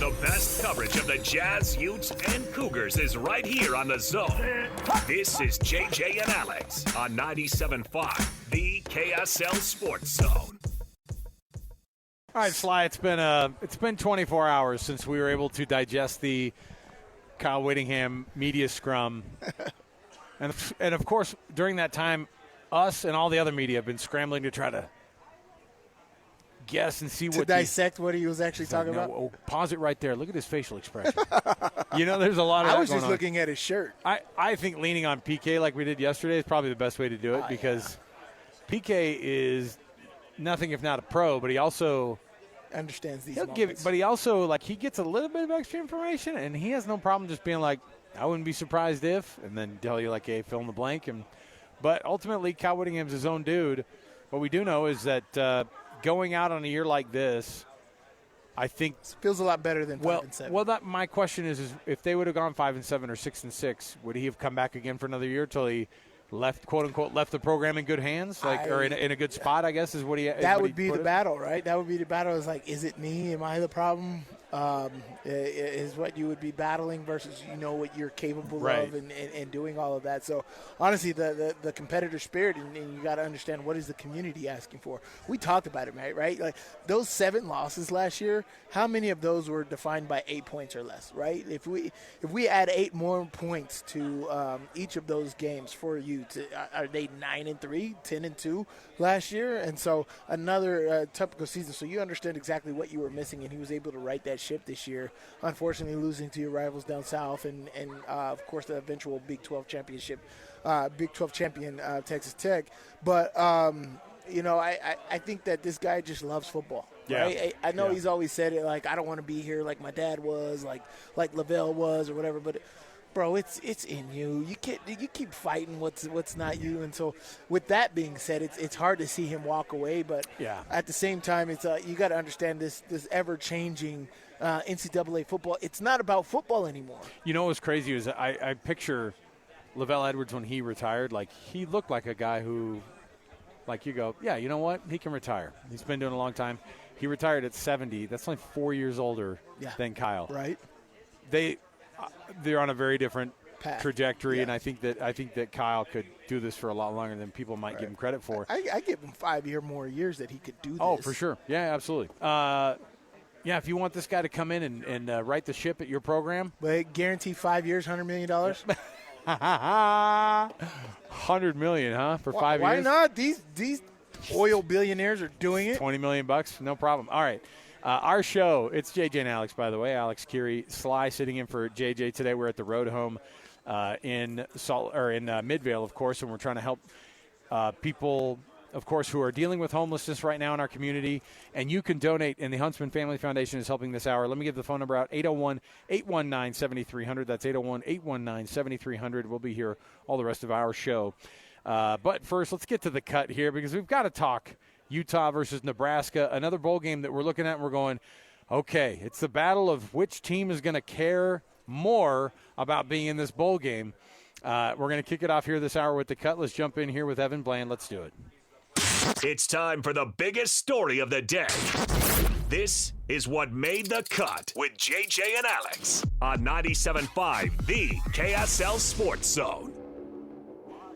The best coverage of the Jazz, Utes, and Cougars is right here on The Zone. This is JJ and Alex on 97.5, the KSL Sports Zone. All right, Sly, it's been 24 hours since we were able to digest the Kyle Whittingham media scrum. and of course, during that time, us and all the other media have been scrambling to try to guess and see to dissect what he was actually talking about. Oh, pause it right there. Look at his facial expression. There's a lot of that I was just going on. looking at his shirt. I think leaning on PK like we did yesterday is probably the best way to do it because PK is nothing if not a pro, but he also understands these moments. But he also, he gets a little bit of extra information, and he has no problem just being like, I wouldn't be surprised if, and then tell you, hey, fill in the blank. But ultimately, Kyle Whittingham's his own dude. What we do know is that going out on a year like this, I think feels a lot better than 5-7. Well, my question is if they would have gone 5-7 or 6-6, would he have come back again for another year till he left, quote unquote, left the program in good hands, or in a good spot? I guess is what he. That would be the battle, right? That would be the battle. Is it me? Am I the problem? Is what you would be battling versus what you're capable of and doing all of that. So honestly, the competitor spirit and you got to understand what is the community asking for. We talked about it, right? Like those 7 losses last year, how many of those were defined by 8 points or less, right? If we add 8 more points to each of those games for you, are they 9-3, 10-2 last year? And so another typical season. So you understand exactly what you were missing, and he was able to right that ship this year, unfortunately losing to your rivals down south and of course the eventual Big 12 championship, Big 12 champion Texas Tech. But I think that this guy just loves football. Yeah. Right? I know he's always said it I don't want to be here like my dad was, like Lavelle was or whatever, but bro, it's in you. You keep fighting what's not you, and so with that being said, it's hard to see him walk away. But at the same time, it's you got to understand this ever changing NCAA football. It's not about football anymore. What's crazy is I picture Lavelle Edwards when he retired. He looked like a guy who, you go, yeah, you know what, he can retire. He's been doing it a long time. He retired at 70. That's only 4 years older than Kyle. Right. They're on a very different path. Trajectory, and I think that Kyle could do this for a lot longer than people might give him credit for. I give him 5 more years that he could do this. Oh, for sure. Yeah, absolutely. If you want this guy to come in and right the ship at your program. But guarantee 5 years, $100 million? $100 million, huh, for 5 years? Why not? These oil billionaires are doing it. $20 million, no problem. All right. Our show, it's JJ and Alex, by the way. Alex, Kirry, Sly sitting in for JJ today. We're at the Road Home in Midvale, of course, and we're trying to help people, of course, who are dealing with homelessness right now in our community. And you can donate, and the Huntsman Family Foundation is helping this hour. Let me give the phone number out, 801-819-7300. That's 801-819-7300. We'll be here all the rest of our show. But first, let's get to the cut here because we've got to talk Utah versus Nebraska, another bowl game that we're looking at and we're going, okay, it's the battle of which team is going to care more about being in this bowl game. We're going to kick it off here this hour with the cut. Let's jump in here with Evan Bland. Let's do it. It's time for the biggest story of the day. This is what made the cut with JJ and Alex on 97.5, the KSL Sports Zone.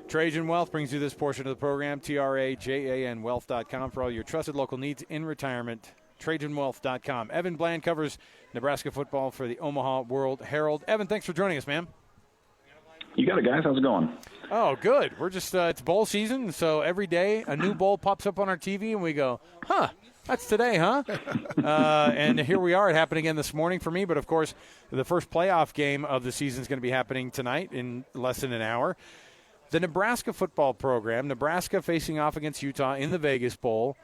Trajan Wealth brings you this portion of the program, TRAJANwealth.com for all your trusted local needs in retirement. TrajanWealth.com. Evan Bland covers Nebraska football for the Omaha World-Herald. Evan, thanks for joining us, man. You got it, guys. How's it going? Oh, good. We're just it's bowl season, so every day a new bowl pops up on our TV, and we go, that's today, huh? And here we are. It happened again this morning for me, but, of course, the first playoff game of the season is going to be happening tonight in less than an hour. The Nebraska football program, Nebraska facing off against Utah in the Vegas Bowl.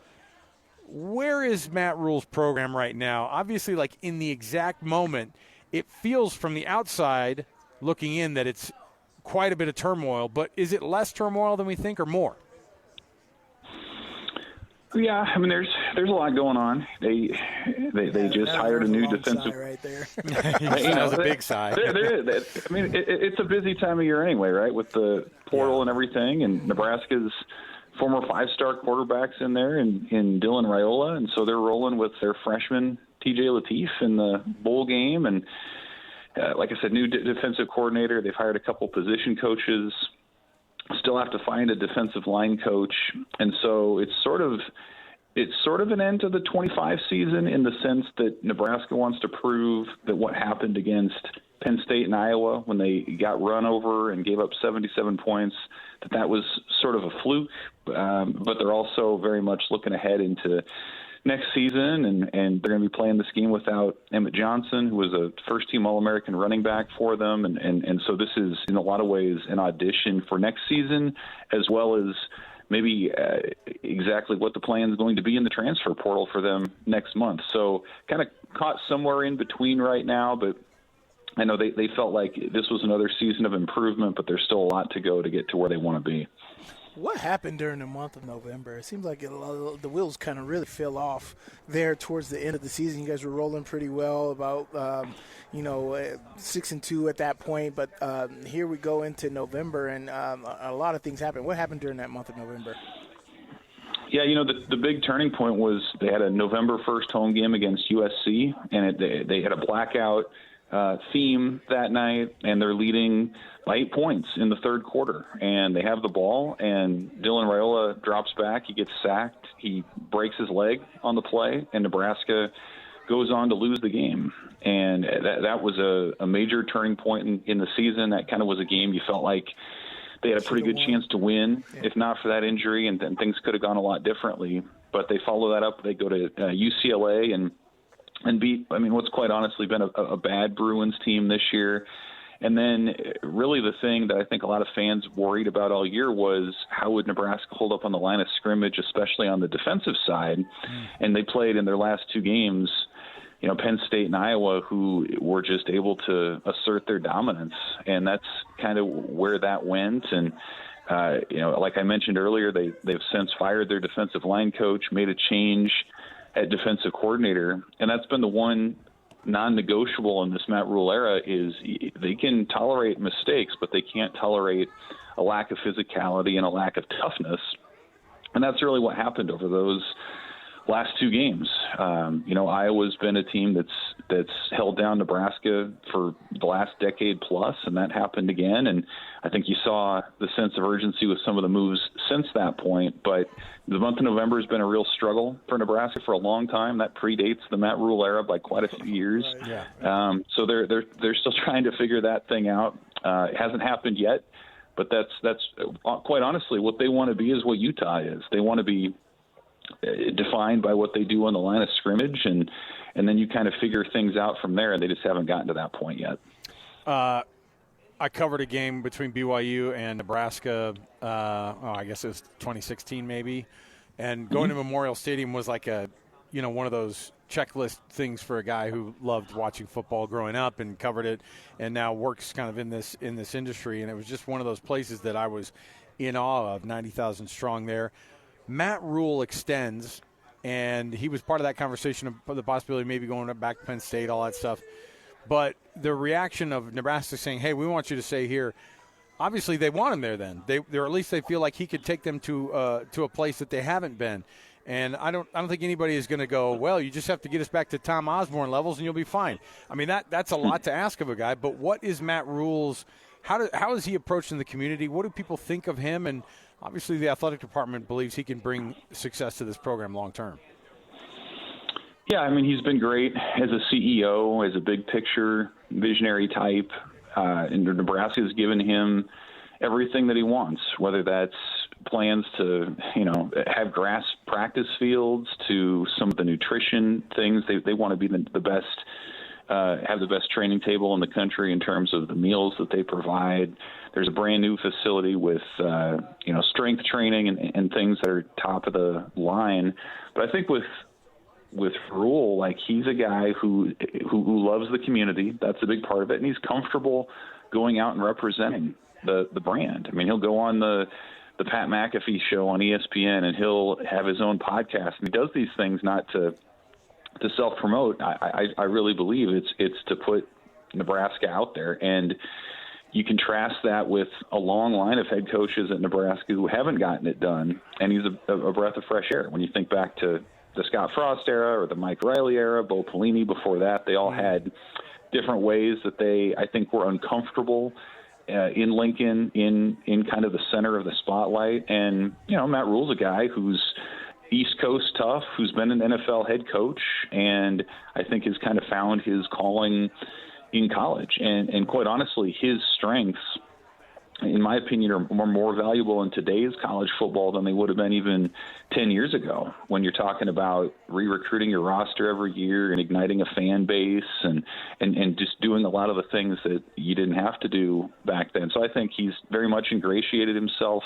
Where is Matt Rhule's program right now? Obviously, in the exact moment, it feels from the outside looking in that it's quite a bit of turmoil, but is it less turmoil than we think or more? Yeah, I mean, there's a lot going on. They just hired a new defensive. Right there. That was a big sigh. I mean, it's a busy time of year anyway, right? With the portal and everything, and Nebraska's former 5-star quarterbacks in there in Dylan Raiola, and so they're rolling with their freshman TJ Lateef in the bowl game. And like I said, new defensive coordinator. They've hired a couple position coaches. Still have to find a defensive line coach, and so it's sort of an end to the 25 season in the sense that Nebraska wants to prove that what happened against Penn State and Iowa when they got run over and gave up 77 points, that was sort of a fluke. But they're also very much looking ahead into next season, and they're going to be playing this game without Emmett Johnson, who was a first-team All-American running back for them. And so this is, in a lot of ways, an audition for next season, as well as maybe exactly what the plan is going to be in the transfer portal for them next month. So kind of caught somewhere in between right now, but I know they felt like this was another season of improvement, but there's still a lot to go to get to where they want to be. What happened during the month of November? It seems like the wheels kind of really fell off there towards the end of the season. You guys were rolling pretty well, about 6-2 at that point. But here we go into November, and a lot of things happened. What happened during that month of November? Yeah, the big turning point was they had a November 1st home game against USC, and they had a blackout theme that night, and they're leading by 8 points in the third quarter, and they have the ball, and Dylan Raiola drops back, he gets sacked, he breaks his leg on the play, and Nebraska goes on to lose the game. And that was a major turning point in the season. That kind of was a game you felt like they had a pretty good chance to win, if not for that injury, and then things could have gone a lot differently. But they follow that up. They go to UCLA and beat, what's quite honestly been a bad Bruins team this year. And then really the thing that I think a lot of fans worried about all year was how would Nebraska hold up on the line of scrimmage, especially on the defensive side. And they played in their last two games, Penn State and Iowa, who were just able to assert their dominance. And that's kind of where that went. And, like I mentioned earlier, they've since fired their defensive line coach, made a change at defensive coordinator. And that's been the one non-negotiable in this Matt Rhule era is they can tolerate mistakes, but they can't tolerate a lack of physicality and a lack of toughness. And that's really what happened over those last two games. Iowa's been a team that's held down Nebraska for the last decade plus, and that happened again. And I think you saw the sense of urgency with some of the moves since that point. But the month of November has been a real struggle for Nebraska for a long time. That predates the Matt Rhule era by quite a few years. Yeah. So they're still trying to figure that thing out. It hasn't happened yet, but that's quite honestly what they want to be is what Utah is. They want to be defined by what they do on the line of scrimmage, and then you kind of figure things out from there, and they just haven't gotten to that point yet. I covered a game between BYU and Nebraska, I guess it was 2016 maybe, and going to Memorial Stadium was like one of those checklist things for a guy who loved watching football growing up and covered it and now works kind of in this industry, and it was just one of those places that I was in awe of, 90,000 strong there. Matt Rhule extends, and he was part of that conversation of the possibility of maybe going back to Penn State, all that stuff. But the reaction of Nebraska saying, hey, we want you to stay here, obviously they want him there then. Or at least they feel like he could take them to a place that they haven't been. And I don't think anybody is going to go, well, you just have to get us back to Tom Osborne levels and you'll be fine. I mean, that's a lot to ask of a guy. But what is Matt Rhule's – how is he approaching the community? What do people think of him? And obviously the athletic department believes he can bring success to this program long term. Yeah, he's been great as a CEO, as a big picture visionary type. And Nebraska has given him everything that he wants, whether that's plans to, have grass practice fields to some of the nutrition things. They want to be the best, have the best training table in the country in terms of the meals that they provide. There's a brand new facility with, strength training and things that are top of the line. But I think with Rhule, he's a guy who loves the community. That's a big part of it. And he's comfortable going out and representing the brand. He'll go on the Pat McAfee show on ESPN, and he'll have his own podcast. And he does these things not to self-promote. I really believe it's to put Nebraska out there. And you contrast that with a long line of head coaches at Nebraska who haven't gotten it done, and he's a breath of fresh air. When you think back to the Scott Frost era or the Mike Riley era, Bo Pelini before that, they all had different ways that they, I think, were uncomfortable in Lincoln, in kind of the center of the spotlight. And, Matt Rhule's a guy who's East Coast tough, who's been an NFL head coach, and I think has kind of found his calling in college. And quite honestly, his strengths, in my opinion, are more valuable in today's college football than they would have been even 10 years ago, when you're talking about re-recruiting your roster every year and igniting a fan base and just doing a lot of the things that you didn't have to do back then. So I think he's very much ingratiated himself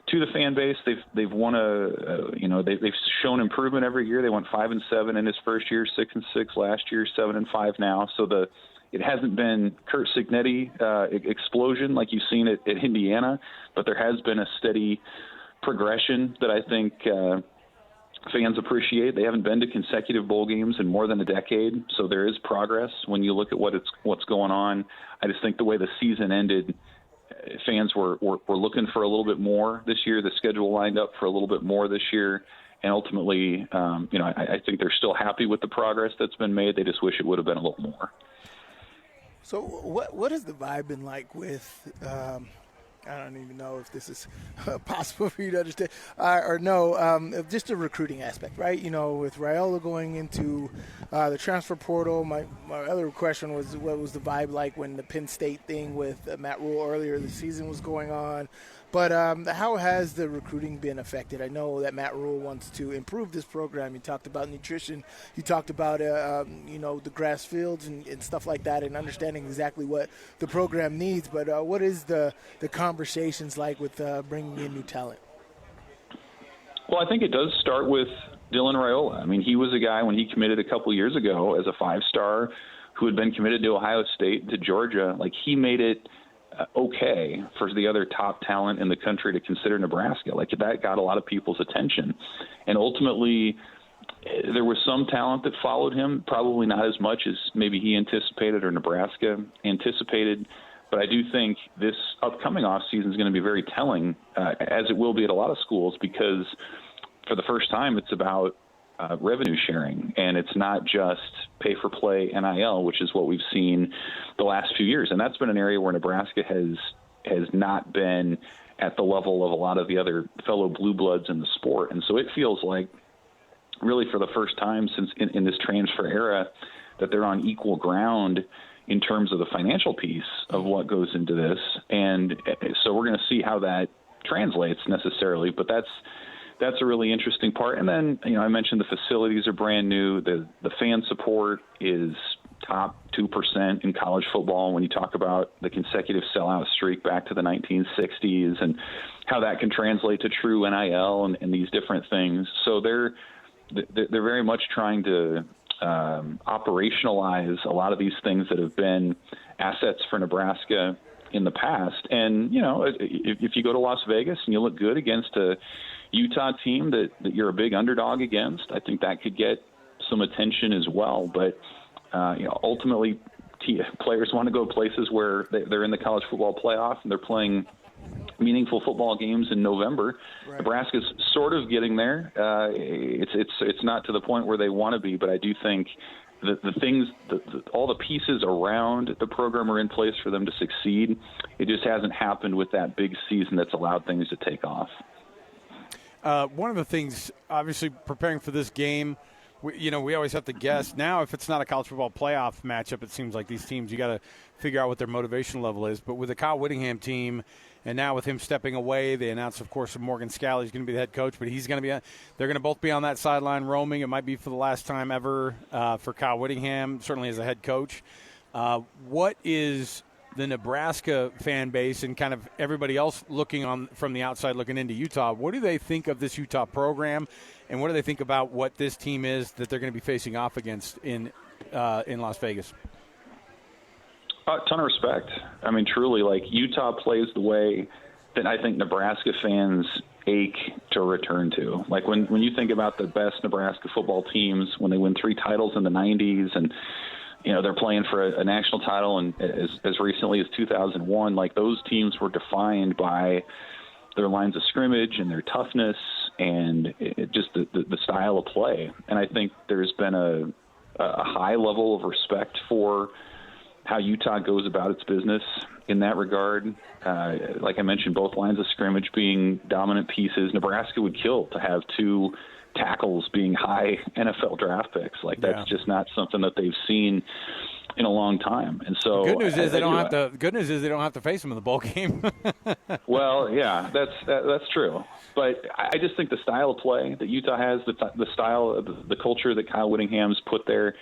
to the fan base. They've won they've shown improvement every year. They went 5-7 in his first year, 6-6 last year, 7-5 now. So it hasn't been Curt Cignetti explosion like you've seen at Indiana, but there has been a steady progression that I think fans appreciate. They haven't been to consecutive bowl games in more than a decade, so there is progress when you look at what's going on. I just think the way the season ended, fans were looking for a little bit more this year. The schedule lined up for a little bit more this year. And ultimately, I think they're still happy with the progress that's been made. They just wish it would have been a little more. So what has the vibe been like with I don't even know if this is possible for you to understand or no, just the recruiting aspect, right? With Raiola going into the transfer portal, my other question was, what was the vibe like when the Penn State thing with Matt Rhule earlier this season was going on? But how has the recruiting been affected? I know that Matt Rhule wants to improve this program. You talked about nutrition. You talked about, the grass fields and stuff like that, and understanding exactly what the program needs. But what is the conversations like with bringing in new talent? Well, I think it does start with Dylan Raiola. I mean, he was a guy when he committed a couple years ago as a 5-star who had been committed to Ohio State, to Georgia. Like, he made it okay for the other top talent in the country to consider Nebraska. Like, that got a lot of people's attention. And ultimately, there was some talent that followed him, probably not as much as maybe he anticipated or Nebraska anticipated. But I do think this upcoming offseason is going to be very telling, as it will be at a lot of schools, because for the first time it's about revenue sharing, and it's not just pay-for-play NIL, which is what we've seen the last few years. And that's been an area where Nebraska has not been at the level of a lot of the other fellow blue bloods in the sport. And so it feels like really for the first time since in this transfer era that they're on equal ground in terms of the financial piece of what goes into this. And so we're going to see how that translates necessarily, but that's a really interesting part. And then, I mentioned the facilities are brand new. The fan support is top 2% in college football when you talk about the consecutive sellout streak back to the 1960s and how that can translate to true NIL and these different things. So they're very much trying to operationalize a lot of these things that have been assets for Nebraska in the past. And, if you go to Las Vegas and you look good against a Utah team that you're a big underdog against, I think that could get some attention as well. But, ultimately players want to go places where they're in the college football playoff and they're playing meaningful football games in November. Right. Nebraska's sort of getting there. It's not to the point where they want to be, but I do think the things, all the pieces around the program are in place for them to succeed. It just hasn't happened with that big season that's allowed things to take off. One of the things, obviously, preparing for this game, we always have to guess. Now, if it's not a college football playoff matchup, it seems like these teams, you got to figure out what their motivation level is. But with the Kyle Whittingham team, and now with him stepping away, they announced, of course, Morgan Scalley's going to be the head coach, but he's going to be they're going to both be on that sideline roaming. It might be for the last time ever for Kyle Whittingham, certainly as a head coach. What is the Nebraska fan base and kind of everybody else looking on from the outside looking into Utah? What do they think of this Utah program, and what do they think about what this team is that they're going to be facing off against in Las Vegas? A ton of respect. I mean, truly, like, Utah plays the way that I think Nebraska fans ache to return to. Like, when you think about the best Nebraska football teams, when they win 3 titles in the 90s and, they're playing for a national title, and as recently as 2001, like those teams were defined by their lines of scrimmage and their toughness and just the style of play. And I think there's been a high level of respect for how Utah goes about its business in that regard. Like I mentioned, both lines of scrimmage being dominant pieces. Nebraska would kill to have 2 tackles being high NFL draft picks. Like that's just not something that they've seen in a long time. And so good news is they don't have to face them in the bowl game. Well, yeah, that's true. But I just think the style of play that Utah has, the style, the culture that Kyle Whittingham's put there,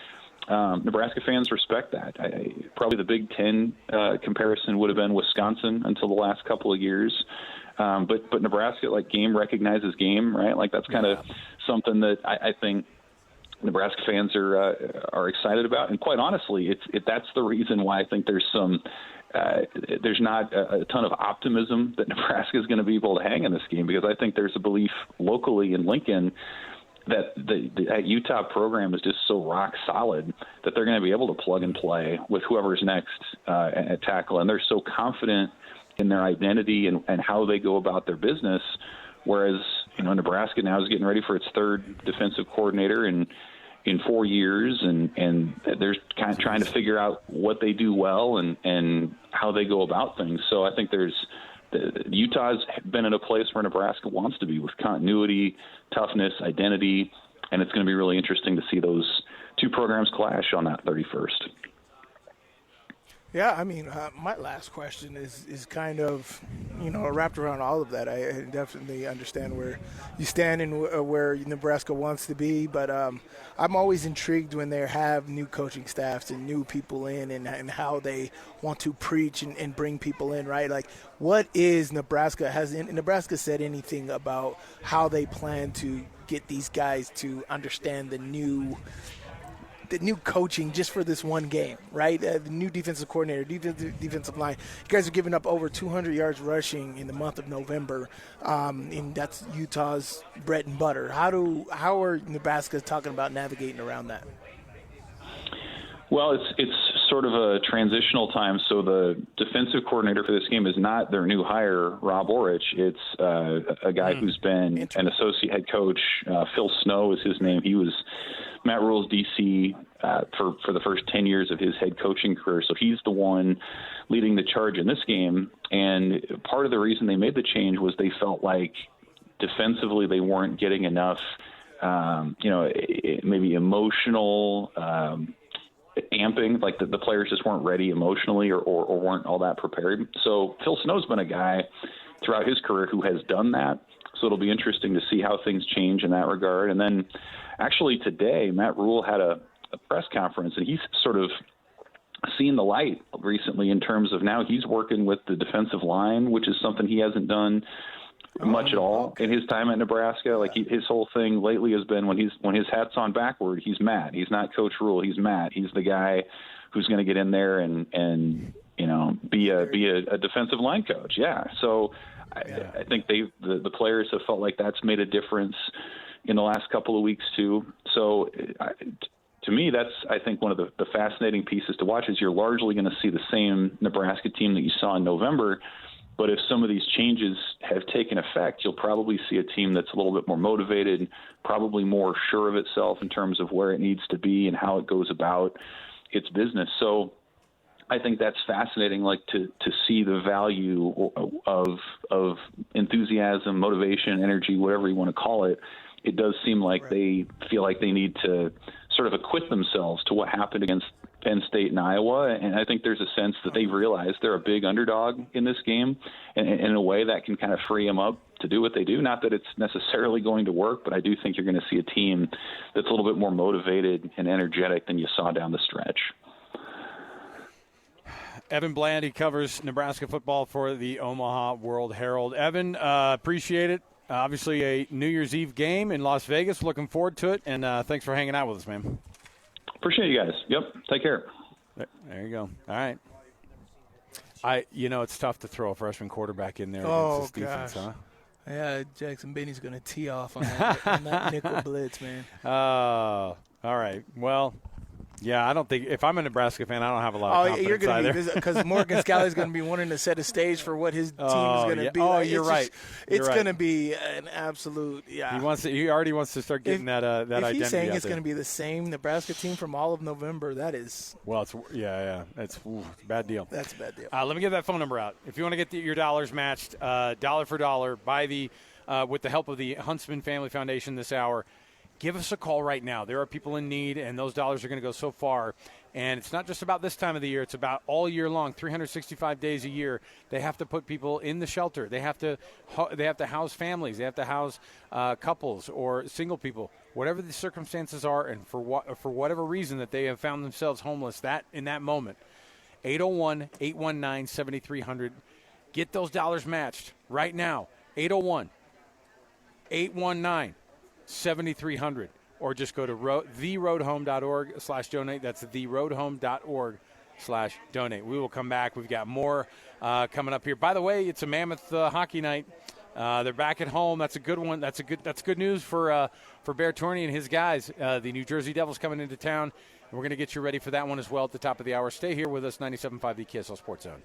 Nebraska fans respect that. Probably the Big Ten comparison would have been Wisconsin until the last couple of years. But Nebraska, like, game recognizes game, right? Like that's kind of something that I think Nebraska fans are excited about. And quite honestly, that's the reason why I think there's not a ton of optimism that Nebraska is going to be able to hang in this game, because I think there's a belief locally in Lincoln that that Utah program is just so rock solid that they're going to be able to plug and play with whoever's next at tackle. And they're so confident in their identity and how they go about their business. Whereas, Nebraska now is getting ready for its 3rd defensive coordinator in 4 years, and they're kind of trying to figure out what they do well and how they go about things. So I think Utah's been in a place where Nebraska wants to be, with continuity, toughness, identity, and it's going to be really interesting to see those 2 programs clash on that 31st. Yeah, I mean, my last question is kind of, wrapped around all of that. I definitely understand where you stand and where Nebraska wants to be, but I'm always intrigued when they have new coaching staffs and new people in and how they want to preach and bring people in, right? Like, what is Nebraska? Has Nebraska said anything about how they plan to get these guys to understand the new coaching just for this one game, right? The new defensive coordinator, defensive line. You guys are giving up over 200 yards rushing in the month of November, and that's Utah's bread and butter. How are Nebraska talking about navigating around that? Well, it's sort of a transitional time. So the defensive coordinator for this game is not their new hire, Rob Orich. It's a guy who's been an associate head coach. Phil Snow is his name. He was Matt Rhule's DC for the first 10 years of his head coaching career. So he's the one leading the charge in this game. And part of the reason they made the change was they felt like defensively they weren't getting enough, maybe emotional amping, like the players just weren't ready emotionally or weren't all that prepared. So Phil Snow's been a guy throughout his career who has done that. So it'll be interesting to see how things change in that regard. And then actually today, Matt Rhule had a press conference, and he's sort of seen the light recently in terms of now he's working with the defensive line, which is something he hasn't done much at all in his time at Nebraska. Like his whole thing lately has been when his hat's on backward, he's Matt. He's not Coach Rhule. He's Matt. He's the guy who's going to get in there and be a defensive line coach. Yeah. So I think the players have felt like that's made a difference in the last couple of weeks too. So to me, that's, I think, one of the fascinating pieces to watch is you're largely going to see the same Nebraska team that you saw in November. But if some of these changes have taken effect, you'll probably see a team that's a little bit more motivated, probably more sure of itself in terms of where it needs to be and how it goes about its business. So I think that's fascinating, like to see the value of enthusiasm, motivation, energy, whatever you want to call it. It does seem like they feel like they need to sort of acquit themselves to what happened against Penn State and Iowa. And I think there's a sense that they realize they're a big underdog in this game. And in a way that can kind of free them up to do what they do. Not that it's necessarily going to work, but I do think you're going to see a team that's a little bit more motivated and energetic than you saw down the stretch. Evan Bland, he covers Nebraska football for the Omaha World-Herald. Evan, appreciate it. Obviously a New Year's Eve game in Las Vegas. Looking forward to it. And thanks for hanging out with us, man. Appreciate you guys. Yep. Take care. There you go. All right. It's tough to throw a freshman quarterback in there against this defense, huh? Yeah, Jackson Benny's going to tee off on that nickel blitz, man. All right. Well, Yeah, I don't think – if I'm a Nebraska fan, I don't have a lot of confidence you're going to either. be – because Morgan Scalley's going to be wanting to set a stage for what his team is going to be. Oh, like. you're right. It's going to be an absolute – yeah. He already wants to start getting that identity. If he's saying out it's going to be the same Nebraska team from all of November, that is – well, it's It's a bad deal. That's a bad deal. Let me get that phone number out. If you want to get your dollars matched, dollar for dollar, with the help of the Huntsman Family Foundation this hour, give us a call right now. There are people in need, and those dollars are going to go so far. And it's not just about this time of the year. It's about all year long, 365 days a year. They have to put people in the shelter. They have to house families. They have to house couples or single people, whatever the circumstances are, and for whatever reason that they have found themselves homeless in that moment. 801-819-7300. Get those dollars matched right now. 801-819-7300. Or just go to theroadhome.org/donate. That's theroadhome.org/donate. We will come back. We've got more coming up here. By the way, it's a Mammoth hockey night. They're back at home. That's a good one. That's good news for Bear Torney and his guys. The New Jersey Devils coming into town. And we're going to get you ready for that one as well at the top of the hour. Stay here with us, 97.5 the KSL Sports Zone.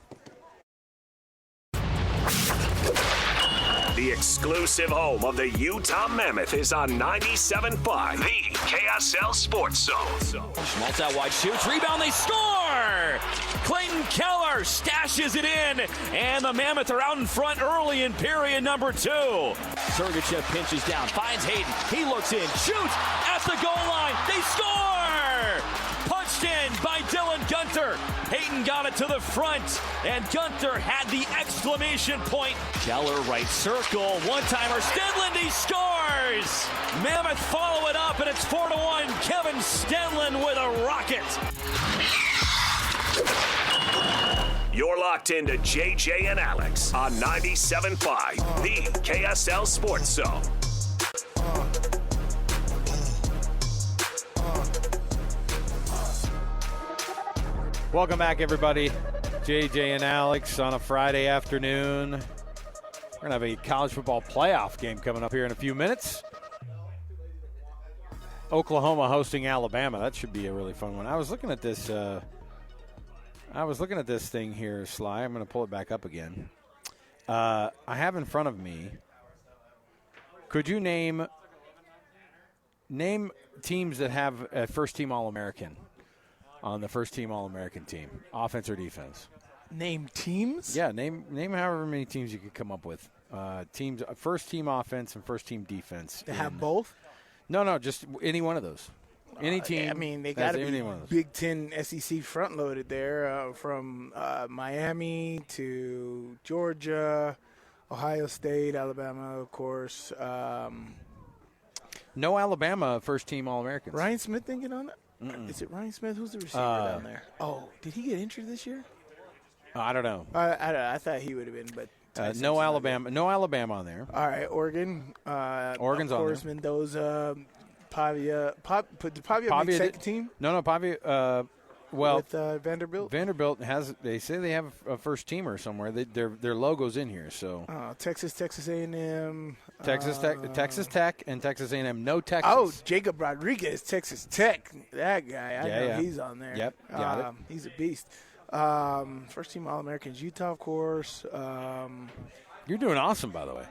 The exclusive home of the Utah Mammoth is on 97.5, the KSL Sports Zone. Schmaltz out wide, shoots, rebound, they score! Clayton Keller stashes it in, and the Mammoth are out in front early in period number 2. Sergachev pinches down, finds Hayden, he looks in, shoots at the goal line, they score! Punched in by Dylan Gunter. Hayden got it to the front, and Gunter had the exclamation point. Keller right circle, one-timer, Stenlund, he scores! Mammoth follow it up, and it's 4-1. Kevin Stenlund with a rocket. You're locked into JJ and Alex on 97.5, the KSL Sports Zone. Welcome back, everybody. JJ and Alex on a Friday afternoon. We're going to have a college football playoff game coming up here in a few minutes. Oklahoma hosting Alabama. That should be a really fun one. I was looking at this thing here, Sly. I'm going to pull it back up again. I have in front of me. Could you name teams that have a first-team All-American on the first-team All-American team, offense or defense? Name teams? Yeah, name however many teams you could come up with. Teams, first-team offense and first-team defense. They have both? No, just any one of those. Any team. I mean, they got to be one of those. Big Ten SEC front-loaded there, from Miami to Georgia, Ohio State, Alabama, of course. No Alabama first-team All-Americans. Ryan Smith didn't get on that? Is it Ryan Smith? Who's the receiver down there? Oh, did he get injured this year? I don't know. I thought he would have been, but no Alabama. No Alabama on there. all right, Oregon. Oregon's of course, on there. Mendoza, Pavia. Did Pavia make second team? No, Pavia. Well, with Vanderbilt. Vanderbilt has. They say they have a first teamer somewhere. Their logo's in here. So Texas A&M. Texas Tech, and Texas A&M. No Texas. Oh, Jacob Rodriguez, Texas Tech. That guy. I know he's on there. Yep, got it. He's a beast. First team All-Americans, Utah, of course. You're doing awesome, by the way.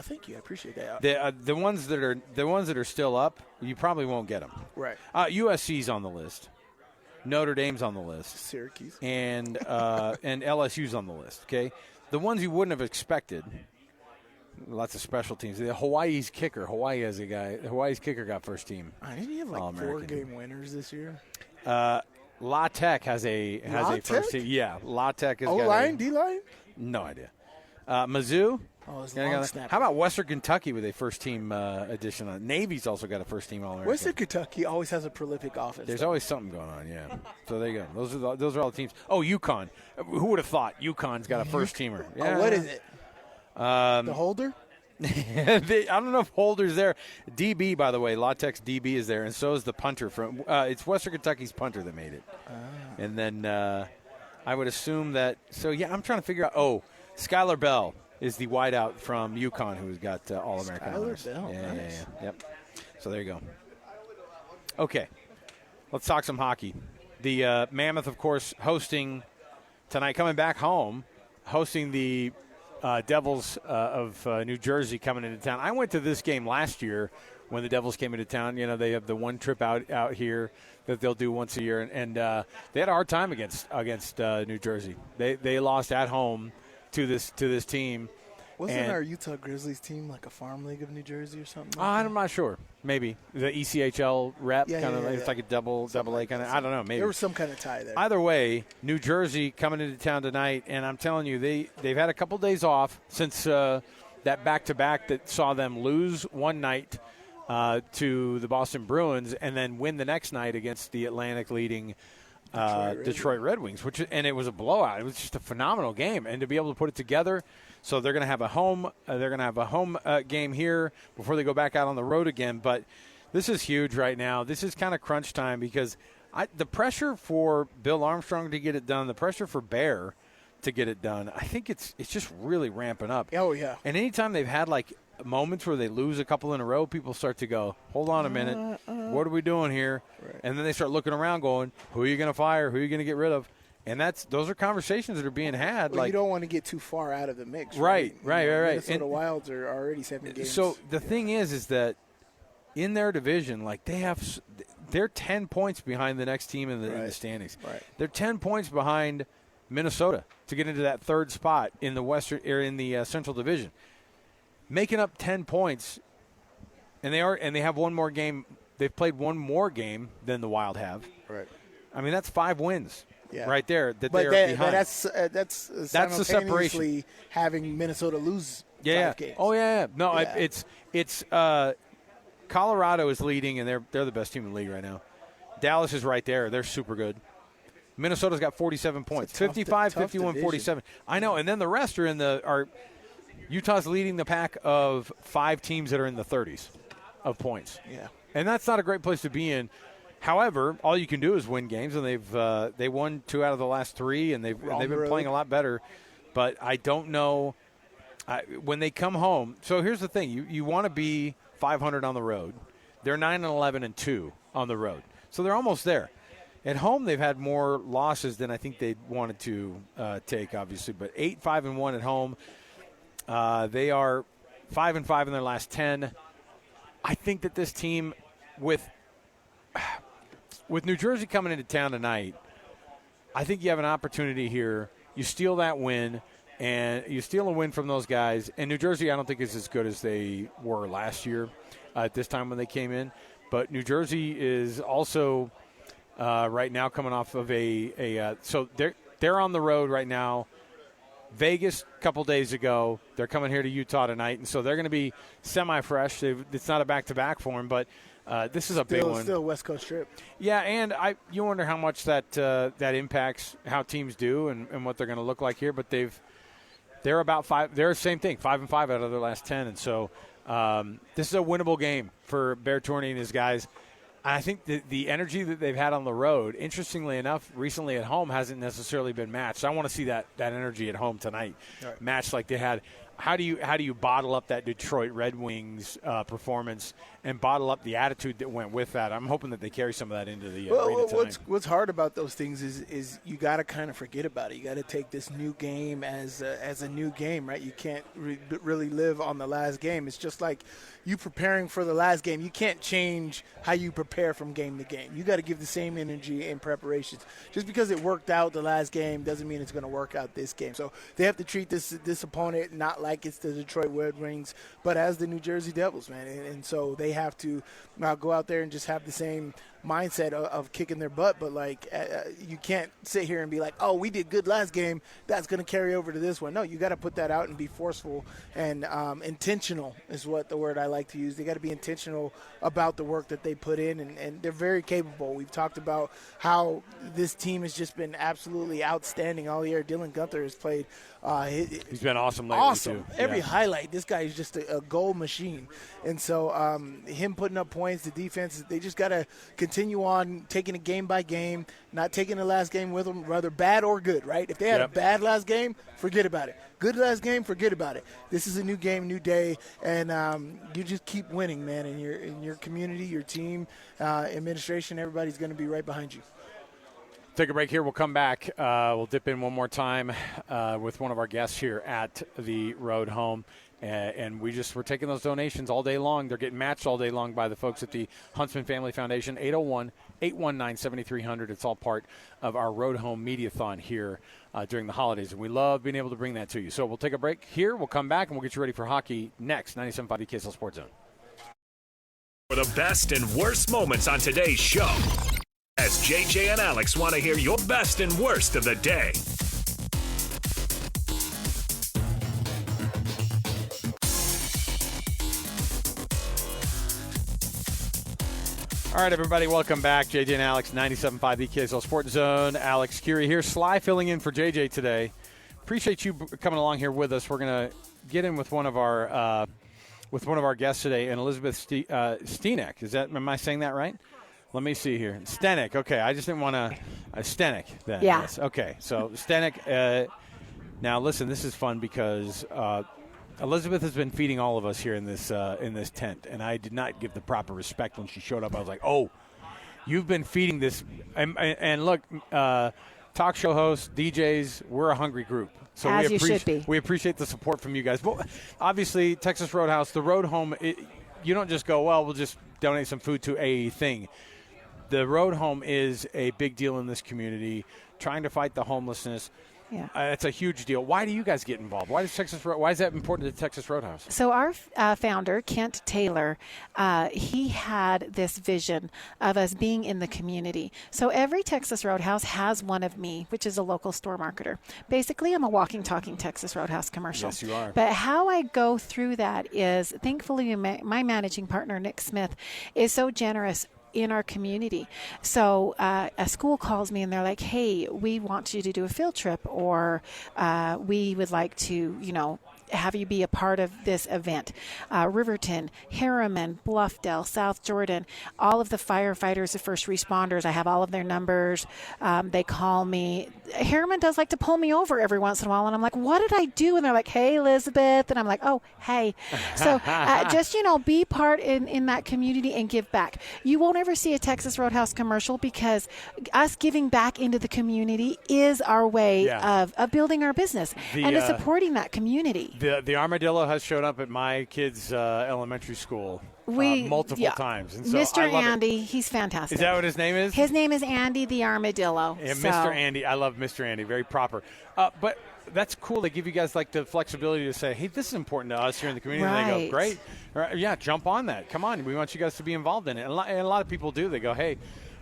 Thank you. I appreciate that. The ones that are still up, you probably won't get them. Right. USC's on the list. Notre Dame's on the list. Syracuse. And LSU's on the list. Okay, the ones you wouldn't have expected. Lots of special teams. Hawaii's kicker. Hawaii's kicker got first team. Didn't he have like 4-game winners this year? La Tech has a first team. Yeah, La Tech has O-line, D-line? No idea. Mizzou. Oh, it's long snap. How about Western Kentucky with a first-team addition on? Navy's also got a first-team All-American. Western Kentucky always has a prolific offense. There's always something going on, yeah. So there you go. Those are all the teams. Oh, UConn. Who would have thought UConn's got a first-teamer? Yeah. Oh, what is it? The Holder? I don't know if Holder's there. DB, by the way, La Tech's DB is there, and so is the punter from. It's Western Kentucky's punter that made it. And then I would assume that. So yeah, I'm trying to figure out. Oh, Skylar Bell is the wideout from UConn who's got All-American honors. Bell, Yeah, nice. Yep. So there you go. Okay. let's talk some hockey. The Mammoth, of course, hosting tonight, coming back home, hosting the Devils of New Jersey coming into town. I went to this game last year when the Devils came into town. You know, they have the one trip out here that they'll do once a year, and they had a hard time against New Jersey. They lost at home to this team. Wasn't our Utah Grizzlies team like a farm league of New Jersey or something? I'm not sure. Maybe the ECHL rep it's like a double A kind of. I don't know. Maybe there was some kind of tie there. Either way, New Jersey coming into town tonight, and I'm telling you, they've had a couple days off since that back-to-back that saw them lose one night to the Boston Bruins and then win the next night against the Atlantic leading Detroit Red Wings, and it was a blowout. It was just a phenomenal game, and to be able to put it together. So they're going to have a home. Game here before they go back out on the road again. But this is huge right now. This is kind of crunch time because the pressure for Bill Armstrong to get it done, the pressure for Bear to get it done, I think it's just really ramping up. Oh yeah. And anytime they've had like moments where they lose a couple in a row, people start to go, hold on a minute, what are we doing here? Right. And then they start looking around, going, who are you going to fire? Who are you going to get rid of? And those are conversations that are being had. Well, you don't want to get too far out of the mix. Right. Minnesota Wilds are already 7 games. So the thing is that in their division, like they're 10 points behind the next team in the standings. Right. They're 10 points behind Minnesota to get into that third spot in the Western or in the Central Division, making up 10 points. And they have one more game. They've played one more game than the Wild have. Right. I mean, that's 5 wins. Yeah. Right there, but they're behind. But that's the separation. Having Minnesota lose 5 games. Oh yeah. No, it's Colorado is leading, and they're the best team in the league right now. Dallas is right there; they're super good. Minnesota's got 47 points, 55, 51, division. 47. I know, and then the rest are Utah's leading the pack of 5 teams that are in the 30s of points. Yeah, and that's not a great place to be in. However, all you can do is win games, and they won 2 out of the last 3, and they've been playing a lot better. But I don't know when they come home. So here's the thing: you want to be 500 on the road. They're 9-11-2 on the road, so they're almost there. At home, they've had more losses than I think they wanted to take, obviously. But 8-5-1 at home. They are 5-5 in their last 10. I think that this team, with New Jersey coming into town tonight, I think you have an opportunity here. You steal that win, and you steal a win from those guys. And New Jersey, I don't think is as good as they were last year at this time when they came in. But New Jersey is also right now coming off of so they're on the road right now. Vegas a couple days ago. They're coming here to Utah tonight, and so they're going to be semi-fresh. It's not a back-to-back for them, but this is a big one. Still a West Coast trip. Yeah, and you wonder how much that impacts how teams do and what they're going to look like here. But they're about 5. They're the same thing, 5-5 out of their last 10, and so this is a winnable game for Bear Tourney and his guys. And I think the energy that they've had on the road, interestingly enough, recently at home hasn't necessarily been matched. I want to see that energy at home tonight, matched like they had. How do you bottle up that Detroit Red Wings performance and bottle up the attitude that went with that? I'm hoping that they carry some of that into the arena tonight. What's hard about those things is you got to kind of forget about it. You got to take this new game as a new game, right? You can't really live on the last game. It's just like you preparing for the last game. You can't change how you prepare from game to game. You got to give the same energy in preparations. Just because it worked out the last game doesn't mean it's going to work out this game. So they have to treat this opponent not like it's the Detroit Red Wings, but as the New Jersey Devils, man. And so they have to go out there and just have the same mindset of kicking their butt. But, you can't sit here and be like, oh, we did good last game. That's going to carry over to this one. No, you got to put that out and be forceful and intentional is what the word I like to use. They got to be intentional about the work that they put in, and they're very capable. We've talked about how this team has just been absolutely outstanding all year. Dylan Gunther has played. He's been awesome lately, too. Every highlight, this guy is just a goal machine. And so him putting up points, the defense, they just got to continue continue on taking it game by game, not taking the last game with them, whether bad or good, right? If they had a bad last game, forget about it. Good last game, forget about it. This is a new game, new day, and you just keep winning, man. In your community, your team, administration, everybody's going to be right behind you. Take a break here. We'll come back. We'll dip in one more time with one of our guests here at the Road Home. And we're taking those donations all day long. They're getting matched all day long by the folks at the Huntsman Family Foundation, 801-819-7300. It's all part of our Road Home Mediathon here during the holidays. And we love being able to bring that to you. So we'll take a break here. We'll come back, and we'll get you ready for hockey next. 97.5 KSL Sports Zone. For the best and worst moments on today's show, as JJ and Alex want to hear your best and worst of the day. All right, everybody, welcome back. JJ and Alex, 97.5 KSL Sports Zone. Alex Kirry here. Sly filling in for JJ today. Appreciate you coming along here with us. We're going to get in with one of our guests today, and Elizabeth Stenek. Am I saying that right? Let me see here. Stenek. Okay, I just didn't want to Stenek then. Yeah. Yes. Okay, so Stenek. Now, listen, this is fun because Elizabeth has been feeding all of us here in this tent, and I did not give the proper respect when she showed up. I was like, "Oh, you've been feeding this." And look, talk show hosts, DJs, we're a hungry group. So As you should be. We appreciate the support from you guys. But obviously, Texas Roadhouse, the Road Home, you don't just go, well, we'll just donate some food to a thing. The Road Home is a big deal in this community, trying to fight the homelessness. Yeah. It's a huge deal. Why do you guys get involved? Why is that important to Texas Roadhouse? So our founder, Kent Taylor, he had this vision of us being in the community. So every Texas Roadhouse has one of me, which is a local store marketer. Basically, I'm a walking, talking Texas Roadhouse commercial. Yes, you are. But how I go through that is, thankfully, my managing partner, Nick Smith, is so generous in our community. So a school calls me and they're like, hey, we want you to do a field trip, or we would like to, have you be a part of this event. Riverton, Harriman, Bluffdale, South Jordan, all of the firefighters, the first responders, I have all of their numbers. They call me. Harriman does like to pull me over every once in a while, and I'm like, what did I do? And they're like, hey, Elizabeth. And I'm like, oh, hey. So just, be part in that community and give back. You won't ever see a Texas Roadhouse commercial, because us giving back into the community is our way of building our business and of supporting that community. The armadillo has showed up at my kids' elementary school multiple times. And so Mr. Andy, he's fantastic. Is that what his name is? His name is Andy the Armadillo. Yeah, Mr. Andy. I love Mr. Andy. Very proper. But that's cool. They give you guys like the flexibility to say, hey, this is important to us here in the community. Right. And they go, great. Right, yeah, jump on that. Come on. We want you guys to be involved in it. And a lot of people do. They go, hey,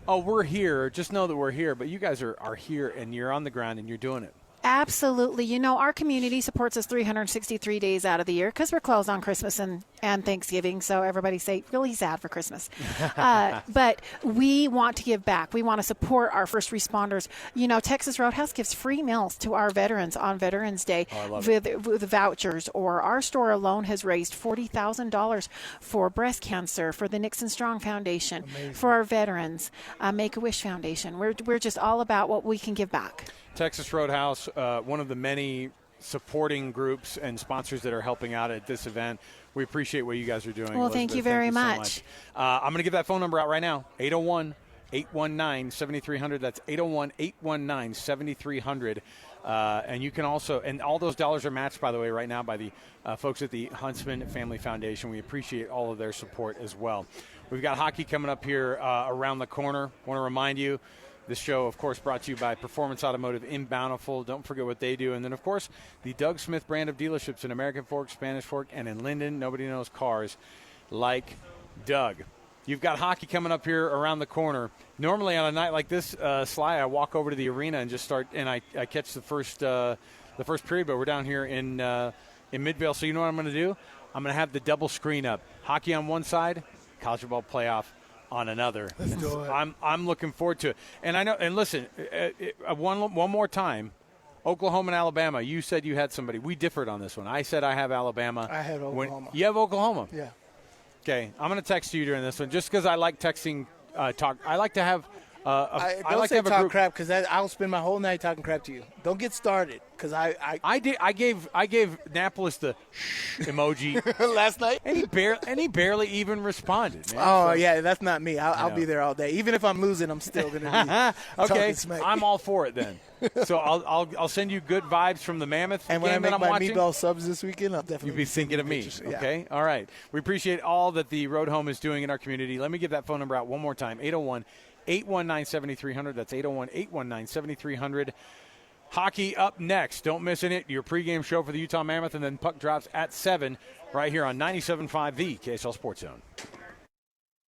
we're here. Just know that we're here. But you guys are here, and you're on the ground, and you're doing it. Absolutely. Our community supports us 363 days out of the year, because we're closed on Christmas and Thanksgiving. So everybody's really sad for Christmas. But we want to give back. We want to support our first responders. Texas Roadhouse gives free meals to our veterans on Veterans Day with vouchers. Or our store alone has raised $40,000 for breast cancer, for the Nixon Strong Foundation, for our veterans, Make-A-Wish Foundation. We're just all about what we can give back. Texas Roadhouse, one of the many supporting groups and sponsors that are helping out at this event. We appreciate what you guys are doing. Well, Elizabeth, thank you very much. So much. I'm going to give that phone number out right now, 801-819-7300. That's 801-819-7300. And you can also, and all those dollars are matched, by the way, right now by the folks at the Huntsman Family Foundation. We appreciate all of their support as well. We've got hockey coming up here around the corner. Want to remind you, this show, of course, brought to you by Performance Automotive in Bountiful. Don't forget what they do. And then, of course, the Doug Smith brand of dealerships in American Fork, Spanish Fork, and in Linden. Nobody knows cars like Doug. You've got hockey coming up here around the corner. Normally on a night like this, Sly, I walk over to the arena and just start, and I catch the first period. But we're down here in Midvale. So you know what I'm going to do? I'm going to have the double screen up. Hockey on one side, college football playoff on another. Let's do it. I'm looking forward to it. And I know. And listen, one more time, Oklahoma and Alabama. You said you had somebody. We differed on this one. I said I have Alabama. I have Oklahoma. You have Oklahoma. Yeah. Okay, I'm going to text you during this one, just because I like texting talk. I like to have. Don't I like say to have talk a group. crap because I'll spend my whole night talking crap to you. Don't get started because I gave Napolis the shh emoji last night. and he barely even responded. Man. Oh yeah, that's not me. I'll be there all day. Even if I'm losing, I'm still gonna be okay. talking smack. I'm all for it then. So I'll send you good vibes from the Mammoth and when game I make that I'm my watching. meatball subs this weekend, I'll definitely You'll be thinking of me. Yeah. Okay, all right. We appreciate all that the Road Home is doing in our community. Let me give that phone number out one more time: 801-819-7300. That's 801-819-7300. Hockey up next. Don't miss it. Your pregame show for the Utah Mammoth, and then puck drops at 7 right here on 97.5 The KSL Sports Zone.